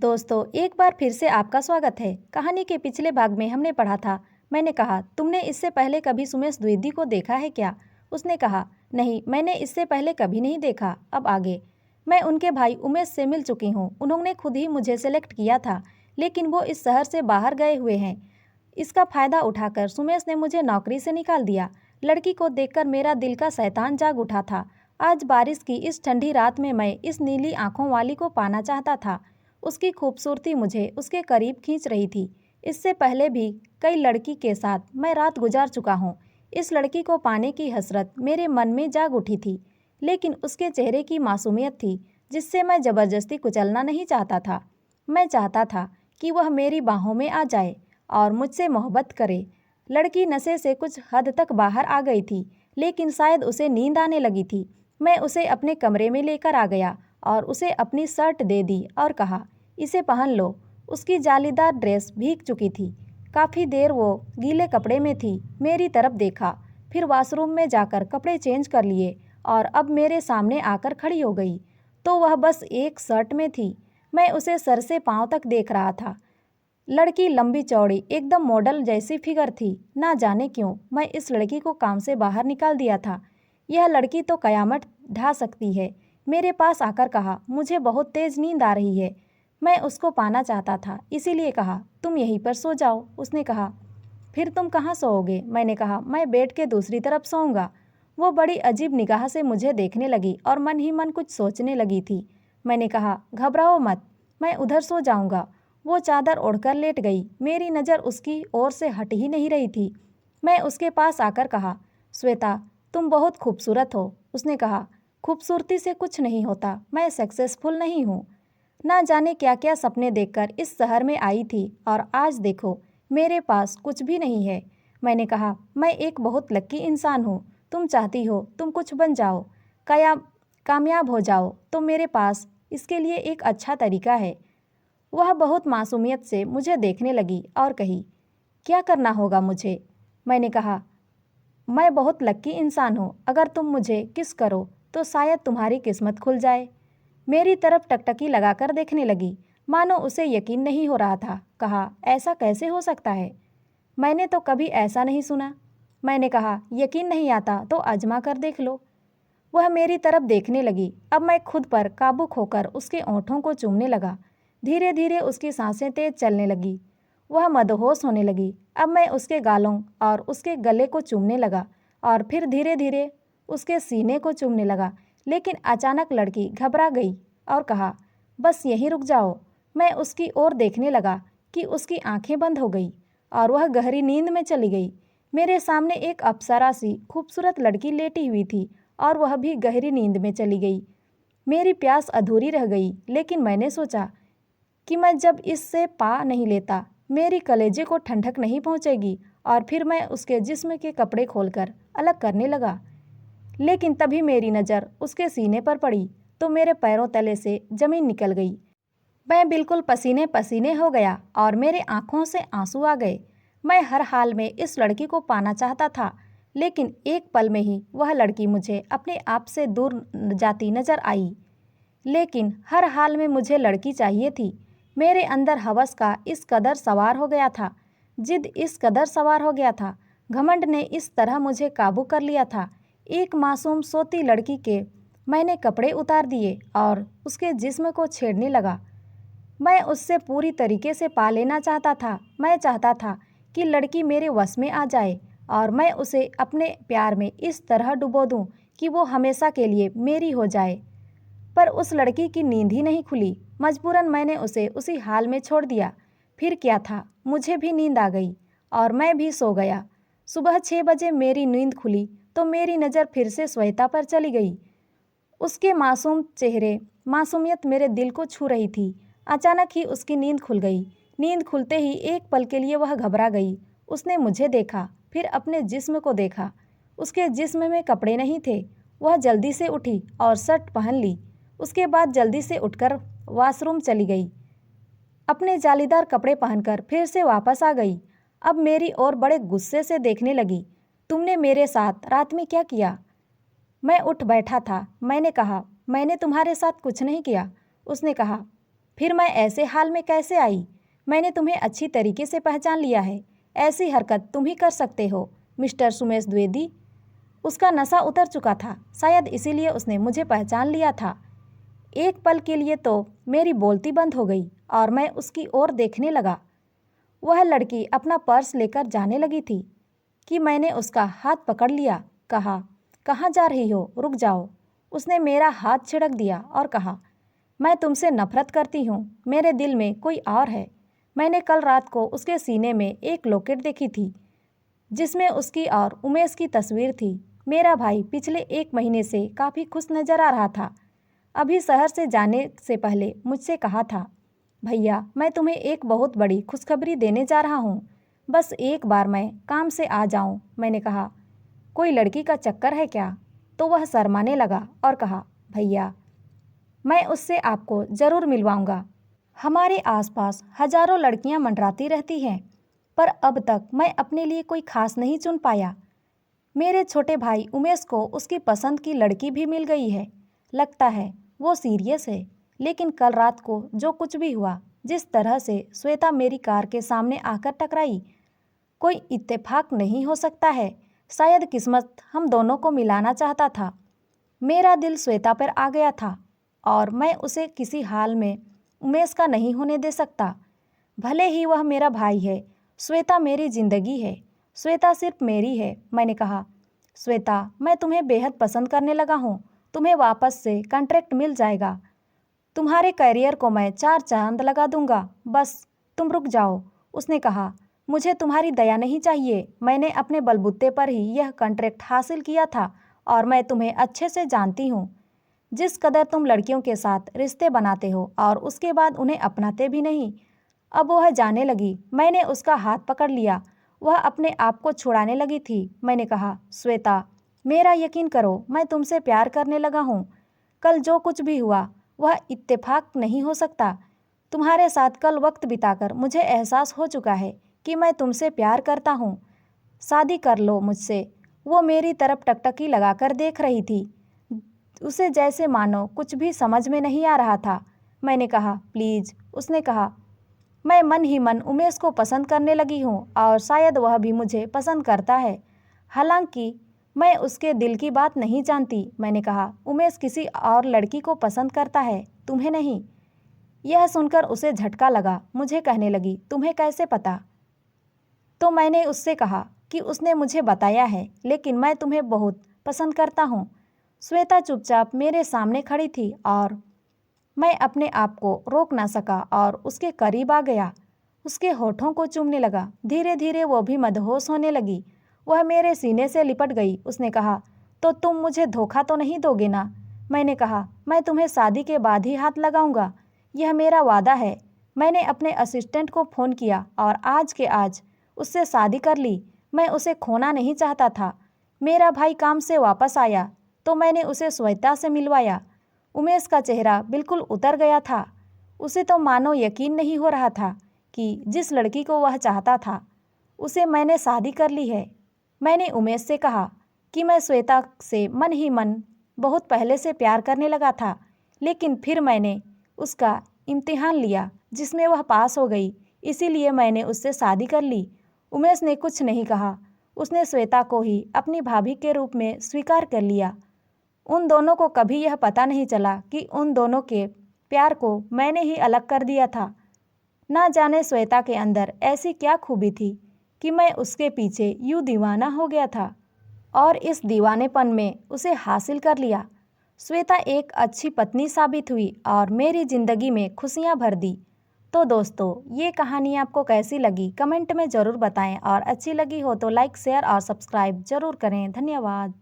दोस्तों, एक बार फिर से आपका स्वागत है। कहानी के पिछले भाग में हमने पढ़ा था। मैंने कहा, तुमने इससे पहले कभी सुमेश द्विवेदी को देखा है क्या? उसने कहा, नहीं, मैंने इससे पहले कभी नहीं देखा। अब आगे। मैं उनके भाई उमेश से मिल चुकी हूँ। उन्होंने खुद ही मुझे सेलेक्ट किया था, लेकिन वो इस शहर से बाहर गए हुए हैं। इसका फायदा उठाकर सुमेश ने मुझे नौकरी से निकाल दिया। लड़की को देखकर मेरा दिल का शैतान जाग उठा था। आज बारिश की इस ठंडी रात में मैं इस नीली आंखों वाली को पाना चाहता था। उसकी खूबसूरती मुझे उसके करीब खींच रही थी। इससे पहले भी कई लड़की के साथ मैं रात गुजार चुका हूँ। इस लड़की को पाने की हसरत मेरे मन में जाग उठी थी, लेकिन उसके चेहरे की मासूमियत थी जिससे मैं ज़बरदस्ती कुचलना नहीं चाहता था। मैं चाहता था कि वह मेरी बाहों में आ जाए और मुझसे मोहब्बत करे। लड़की नशे से कुछ हद तक बाहर आ गई थी, लेकिन शायद उसे नींद आने लगी थी। मैं उसे अपने कमरे में लेकर आ गया और उसे अपनी शर्ट दे दी और कहा, इसे पहन लो। उसकी जालीदार ड्रेस भीग चुकी थी। काफ़ी देर वो गीले कपड़े में थी। मेरी तरफ देखा, फिर वॉशरूम में जाकर कपड़े चेंज कर लिए और अब मेरे सामने आकर खड़ी हो गई। तो वह बस एक शर्ट में थी। मैं उसे सर से पाँव तक देख रहा था। लड़की लंबी चौड़ी एकदम मॉडल जैसी फिगर थी। ना जाने क्यों मैं इस लड़की को काम से बाहर निकाल दिया था। यह लड़की तो कयामत ढा सकती है। मेरे पास आकर कहा, मुझे बहुत तेज़ नींद आ रही है। मैं उसको पाना चाहता था, इसीलिए कहा, तुम यहीं पर सो जाओ। उसने कहा, फिर तुम कहाँ सोओगे? मैंने कहा, मैं बेड के दूसरी तरफ सोऊंगा। वो बड़ी अजीब निगाह से मुझे देखने लगी और मन ही मन कुछ सोचने लगी थी। मैंने कहा, घबराओ मत, मैं उधर सो जाऊंगा। वो चादर ओढ़कर लेट गई। मेरी नज़र उसकी ओर से हट ही नहीं रही थी। मैं उसके पास आकर कहा, श्वेता, तुम बहुत खूबसूरत हो। उसने कहा, खूबसूरती से कुछ नहीं होता, मैं सक्सेसफुल नहीं हूँ। ना जाने क्या क्या सपने देखकर इस शहर में आई थी और आज देखो, मेरे पास कुछ भी नहीं है। मैंने कहा, मैं एक बहुत लकी इंसान हूँ। तुम चाहती हो तुम कुछ बन जाओ, कामयाब हो जाओ, तो मेरे पास इसके लिए एक अच्छा तरीका है। वह बहुत मासूमियत से मुझे देखने लगी और कही, क्या करना होगा मुझे? मैंने कहा, मैं बहुत लकी इंसान हूँ। अगर तुम मुझे किस करो तो शायद तुम्हारी किस्मत खुल जाए। मेरी तरफ टकटकी लगाकर देखने लगी, मानो उसे यकीन नहीं हो रहा था। कहा, ऐसा कैसे हो सकता है? मैंने तो कभी ऐसा नहीं सुना। मैंने कहा, यकीन नहीं आता तो आजमा कर देख लो। वह मेरी तरफ देखने लगी। अब मैं खुद पर काबू खोकर उसके ओंठों को चूमने लगा। धीरे धीरे उसकी सांसें तेज चलने लगी। वह मदहोश होने लगी। अब मैं उसके गालों और उसके गले को चूमने लगा और फिर धीरे धीरे उसके सीने को चूमने लगा। लेकिन अचानक लड़की घबरा गई और कहा, बस यहीं रुक जाओ। मैं उसकी ओर देखने लगा कि उसकी आंखें बंद हो गई और वह गहरी नींद में चली गई। मेरे सामने एक अप्सरा सी खूबसूरत लड़की लेटी हुई थी और वह भी गहरी नींद में चली गई। मेरी प्यास अधूरी रह गई, लेकिन मैंने सोचा कि मैं जब इससे पा नहीं लेता, मेरी कलेजे को ठंडक नहीं पहुंचेगी। और फिर मैं उसके जिस्म के कपड़े खोलकर अलग करने लगा। लेकिन तभी मेरी नज़र उसके सीने पर पड़ी तो मेरे पैरों तले से ज़मीन निकल गई। मैं बिल्कुल पसीने पसीने हो गया और मेरे आँखों से आंसू आ गए। मैं हर हाल में इस लड़की को पाना चाहता था, लेकिन एक पल में ही वह लड़की मुझे अपने आप से दूर जाती नज़र आई। लेकिन हर हाल में मुझे लड़की चाहिए थी। मेरे अंदर हवस का इस कदर सवार हो गया था, जिद इस कदर सवार हो गया था, घमंड ने इस तरह मुझे काबू कर लिया था। एक मासूम सोती लड़की के मैंने कपड़े उतार दिए और उसके जिस्म को छेड़ने लगा। मैं उससे पूरी तरीके से पा लेना चाहता था। मैं चाहता था कि लड़की मेरे वश में आ जाए और मैं उसे अपने प्यार में इस तरह डुबो दूं कि वो हमेशा के लिए मेरी हो जाए। पर उस लड़की की नींद ही नहीं खुली। मजबूरन मैंने उसे उसी हाल में छोड़ दिया। फिर क्या था, मुझे भी नींद आ गई और मैं भी सो गया। सुबह 6 बजे मेरी नींद खुली तो मेरी नज़र फिर से श्वेता पर चली गई। उसके मासूम चेहरे, मासूमियत मेरे दिल को छू रही थी। अचानक ही उसकी नींद खुल गई। नींद खुलते ही एक पल के लिए वह घबरा गई। उसने मुझे देखा, फिर अपने जिस्म को देखा। उसके जिस्म में कपड़े नहीं थे। वह जल्दी से उठी और शर्ट पहन ली। उसके बाद जल्दी से उठकर वॉशरूम चली गई। अपने जालीदार कपड़े पहनकर फिर से वापस आ गई। अब मेरी ओर बड़े गुस्से से देखने लगी। तुमने मेरे साथ रात में क्या किया? मैं उठ बैठा था। मैंने कहा, मैंने तुम्हारे साथ कुछ नहीं किया। उसने कहा, फिर मैं ऐसे हाल में कैसे आई? मैंने तुम्हें अच्छी तरीके से पहचान लिया है। ऐसी हरकत तुम ही कर सकते हो मिस्टर सुमेश द्विवेदी। उसका नशा उतर चुका था, शायद इसीलिए उसने मुझे पहचान लिया था। एक पल के लिए तो मेरी बोलती बंद हो गई और मैं उसकी ओर देखने लगा। वह लड़की अपना पर्स लेकर जाने लगी थी कि मैंने उसका हाथ पकड़ लिया। कहा, कहाँ जा रही हो? रुक जाओ। उसने मेरा हाथ छिड़क दिया और कहा, मैं तुमसे नफरत करती हूँ। मेरे दिल में कोई और है। मैंने कल रात को उसके सीने में एक लॉकेट देखी थी जिसमें उसकी और उमेश की तस्वीर थी। मेरा भाई पिछले 1 महीने से काफ़ी खुश नज़र आ रहा था। अभी शहर से जाने से पहले मुझसे कहा था, भैया मैं तुम्हें एक बहुत बड़ी खुशखबरी देने जा रहा हूँ, बस एक बार मैं काम से आ जाऊँ। मैंने कहा, कोई लड़की का चक्कर है क्या? तो वह शर्माने लगा और कहा, भैया मैं उससे आपको ज़रूर मिलवाऊंगा। हमारे आसपास हजारों लड़कियां मंडराती रहती हैं, पर अब तक मैं अपने लिए कोई खास नहीं चुन पाया। मेरे छोटे भाई उमेश को उसकी पसंद की लड़की भी मिल गई है। लगता है वो सीरियस है। लेकिन कल रात को जो कुछ भी हुआ, जिस तरह से श्वेता मेरी कार के सामने आकर टकराई, कोई इत्तेफाक नहीं हो सकता है। शायद किस्मत हम दोनों को मिलाना चाहता था। मेरा दिल श्वेता पर आ गया था और मैं उसे किसी हाल में उमेश का नहीं होने दे सकता। भले ही वह मेरा भाई है, श्वेता मेरी जिंदगी है। श्वेता सिर्फ मेरी है। मैंने कहा, श्वेता मैं तुम्हें बेहद पसंद करने लगा हूँ। तुम्हें वापस से कॉन्ट्रैक्ट मिल जाएगा। तुम्हारे करियर को मैं 4 चांद लगा दूंगा। बस तुम रुक जाओ। उसने कहा, मुझे तुम्हारी दया नहीं चाहिए। मैंने अपने बलबूते पर ही यह कॉन्ट्रैक्ट हासिल किया था और मैं तुम्हें अच्छे से जानती हूँ। जिस कदर तुम लड़कियों के साथ रिश्ते बनाते हो और उसके बाद उन्हें अपनाते भी नहीं। अब वह जाने लगी। मैंने उसका हाथ पकड़ लिया। वह अपने आप को छुड़ाने लगी थी। मैंने कहा, श्वेता मेरा यकीन करो, मैं तुमसे प्यार करने लगा हूँ। कल जो कुछ भी हुआ वह इत्तेफाक नहीं हो सकता। तुम्हारे साथ कल वक्त बिताकर मुझे एहसास हो चुका है कि मैं तुमसे प्यार करता हूँ। शादी कर लो मुझसे। वो मेरी तरफ टकटकी लगाकर देख रही थी, उसे जैसे मानो कुछ भी समझ में नहीं आ रहा था। मैंने कहा, प्लीज़। उसने कहा, मैं मन ही मन उमेश को पसंद करने लगी हूँ और शायद वह भी मुझे पसंद करता है। हालांकि मैं उसके दिल की बात नहीं जानती। मैंने कहा, उमेश किसी और लड़की को पसंद करता है, तुम्हें नहीं। यह सुनकर उसे झटका लगा। मुझे कहने लगी, तुम्हें कैसे पता? तो मैंने उससे कहा कि उसने मुझे बताया है, लेकिन मैं तुम्हें बहुत पसंद करता हूँ। श्वेता चुपचाप मेरे सामने खड़ी थी और मैं अपने आप को रोक ना सका और उसके करीब आ गया। उसके होठों को चूमने लगा। धीरे धीरे वो भी मदहोश होने लगी। वह मेरे सीने से लिपट गई। उसने कहा, तो तुम मुझे धोखा तो नहीं दोगे ना? मैंने कहा, मैं तुम्हें शादी के बाद ही हाथ लगाऊंगा, यह मेरा वादा है। मैंने अपने असिस्टेंट को फ़ोन किया और आज के आज उससे शादी कर ली। मैं उसे खोना नहीं चाहता था। मेरा भाई काम से वापस आया तो मैंने उसे श्वेता से मिलवाया। उमेश का चेहरा बिल्कुल उतर गया था। उसे तो मानो यकीन नहीं हो रहा था कि जिस लड़की को वह चाहता था उसे मैंने शादी कर ली है। मैंने उमेश से कहा कि मैं श्वेता से मन ही मन बहुत पहले से प्यार करने लगा था, लेकिन फिर मैंने उसका इम्तिहान लिया जिसमें वह पास हो गई, इसीलिए मैंने उससे शादी कर ली। उमेश ने कुछ नहीं कहा। उसने श्वेता को ही अपनी भाभी के रूप में स्वीकार कर लिया। उन दोनों को कभी यह पता नहीं चला कि उन दोनों के प्यार को मैंने ही अलग कर दिया था। ना जाने श्वेता के अंदर ऐसी क्या खूबी थी कि मैं उसके पीछे यूं दीवाना हो गया था और इस दीवानेपन में उसे हासिल कर लिया। श्वेता एक अच्छी पत्नी साबित हुई और मेरी ज़िंदगी में खुशियाँ भर दी। तो दोस्तों, ये कहानी आपको कैसी लगी कमेंट में ज़रूर बताएं और अच्छी लगी हो तो लाइक शेयर और सब्सक्राइब ज़रूर करें। धन्यवाद।